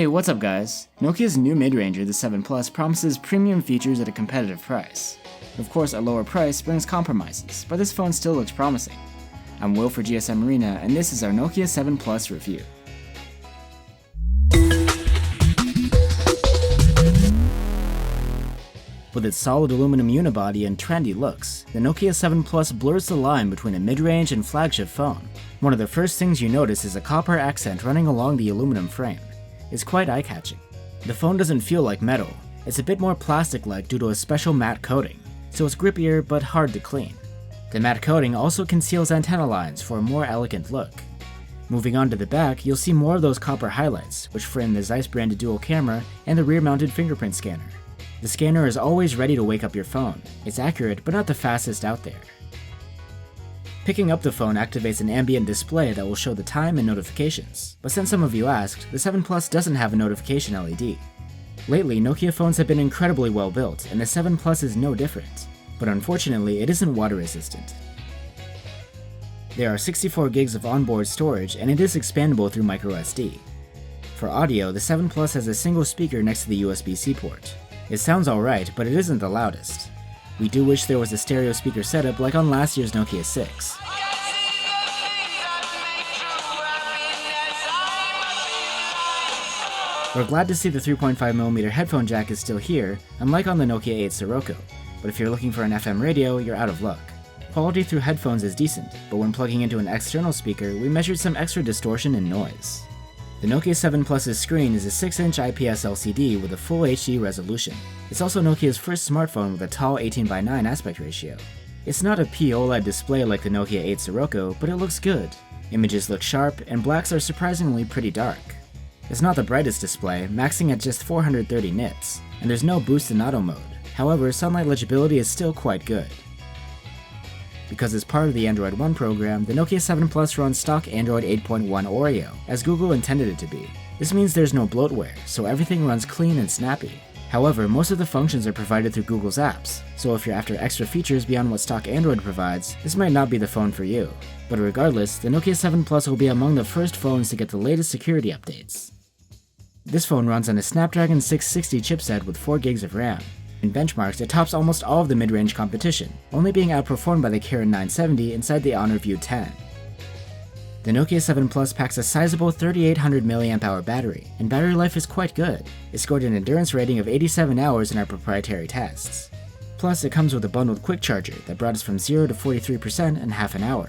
Hey, what's up guys? Nokia's new mid-ranger, the 7 Plus, promises premium features at a competitive price. Of course, a lower price brings compromises, but this phone still looks promising. I'm Will for GSM Arena, and this is our Nokia 7 Plus review. With its solid aluminum unibody and trendy looks, the Nokia 7 Plus blurs the line between a mid-range and flagship phone. One of the first things you notice is a copper accent running along the aluminum frame. It's quite eye-catching. The phone doesn't feel like metal, it's a bit more plastic-like due to a special matte coating, so it's grippier but hard to clean. The matte coating also conceals antenna lines for a more elegant look. Moving on to the back, you'll see more of those copper highlights, which frame the Zeiss branded dual camera and the rear-mounted fingerprint scanner. The scanner is always ready to wake up your phone. It's accurate, but not the fastest out there. Picking up the phone activates an ambient display that will show the time and notifications. But since some of you asked, the 7 Plus doesn't have a notification LED. Lately, Nokia phones have been incredibly well built, and the 7 Plus is no different. But unfortunately, it isn't water resistant. There are 64 gigs of onboard storage, and it is expandable through microSD. For audio, the 7 Plus has a single speaker next to the USB-C port. It sounds alright, but it isn't the loudest. We do wish there was a stereo speaker setup like on last year's Nokia 6. We're glad to see the 3.5mm headphone jack is still here, unlike on the Nokia 8 Sirocco, but if you're looking for an FM radio, you're out of luck. Quality through headphones is decent, but when plugging into an external speaker, we measured some extra distortion and noise. The Nokia 7 Plus's screen is a 6-inch IPS LCD with a full HD resolution. It's also Nokia's first smartphone with a tall 18:9 aspect ratio. It's not a POLED display like the Nokia 8 Sirocco, but it looks good. Images look sharp, and blacks are surprisingly pretty dark. It's not the brightest display, maxing at just 430 nits, and there's no boost in auto mode. However, sunlight legibility is still quite good. Because it's part of the Android One program, the Nokia 7 Plus runs stock Android 8.1 Oreo, as Google intended it to be. This means there's no bloatware, so everything runs clean and snappy. However, most of the functions are provided through Google's apps, so if you're after extra features beyond what stock Android provides, this might not be the phone for you. But regardless, the Nokia 7 Plus will be among the first phones to get the latest security updates. This phone runs on a Snapdragon 660 chipset with 4 gigs of RAM. In benchmarks, it tops almost all of the mid-range competition, only being outperformed by the Kirin 970 inside the Honor View 10. The Nokia 7 Plus packs a sizable 3800 mAh battery, and battery life is quite good. It scored an endurance rating of 87 hours in our proprietary tests. Plus, it comes with a bundled quick charger that brought us from 0 to 43% in half an hour.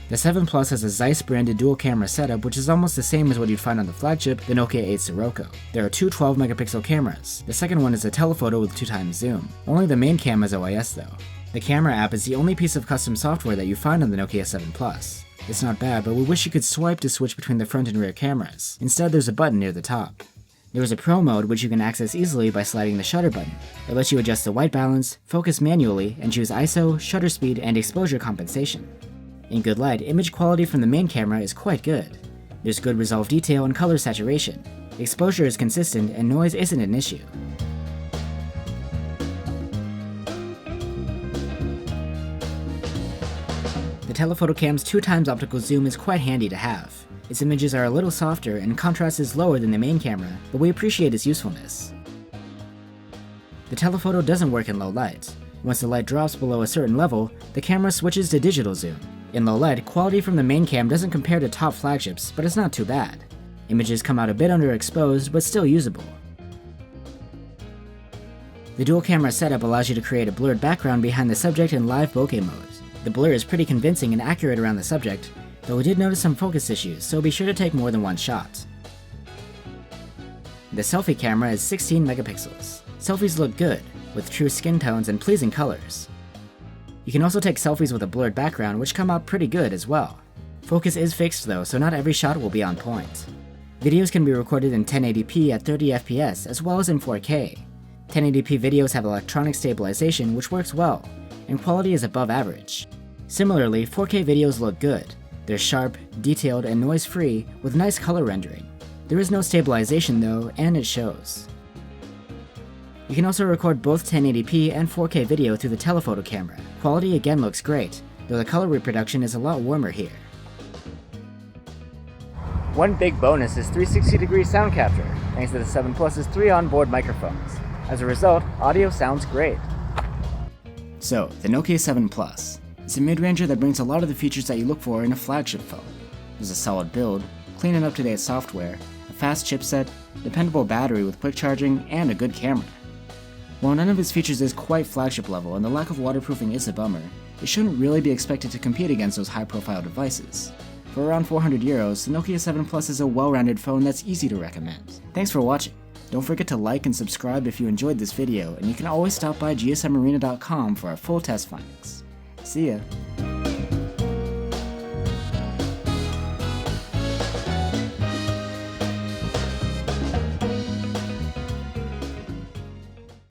The 7 Plus has a Zeiss branded dual camera setup, which is almost the same as what you'd find on the flagship, the Nokia 8 Sirocco. There are two 12-megapixel cameras. The second one is a telephoto with 2x zoom. Only the main cam has OIS though. The camera app is the only piece of custom software that you find on the Nokia 7 Plus. It's not bad, but we wish you could swipe to switch between the front and rear cameras. Instead, there's a button near the top. There is a Pro mode which you can access easily by sliding the shutter button. It lets you adjust the white balance, focus manually, and choose ISO, shutter speed, and exposure compensation. In good light, image quality from the main camera is quite good. There's good resolve detail and color saturation. Exposure is consistent and noise isn't an issue. The telephoto cam's 2x optical zoom is quite handy to have. Its images are a little softer and contrast is lower than the main camera, but we appreciate its usefulness. The telephoto doesn't work in low light. Once the light drops below a certain level, the camera switches to digital zoom. In low light, quality from the main cam doesn't compare to top flagships, but it's not too bad. Images come out a bit underexposed, but still usable. The dual camera setup allows you to create a blurred background behind the subject in live bokeh mode. The blur is pretty convincing and accurate around the subject, though we did notice some focus issues, so be sure to take more than one shot. The selfie camera is 16 megapixels. Selfies look good, with true skin tones and pleasing colors. You can also take selfies with a blurred background, which come out pretty good as well. Focus is fixed though, so not every shot will be on point. Videos can be recorded in 1080p at 30 FPS as well as in 4K. 1080p videos have electronic stabilization, which works well, and quality is above average. Similarly, 4K videos look good. They're sharp, detailed, and noise-free with nice color rendering. There is no stabilization though, and it shows. You can also record both 1080p and 4K video through the telephoto camera. Quality again looks great, though the color reproduction is a lot warmer here. One big bonus is 360-degree sound capture, thanks to the 7 Plus's 3 onboard microphones. As a result, audio sounds great. So, the Nokia 7 Plus. It's a mid-ranger that brings a lot of the features that you look for in a flagship phone. There's a solid build, clean and up-to-date software, a fast chipset, dependable battery with quick charging, and a good camera. While none of its features is quite flagship level and the lack of waterproofing is a bummer, it shouldn't really be expected to compete against those high-profile devices. For around €400, the Nokia 7 Plus is a well-rounded phone that's easy to recommend. Thanks for watching. Don't forget to like and subscribe if you enjoyed this video, and you can always stop by gsmarena.com for our full test findings. See ya!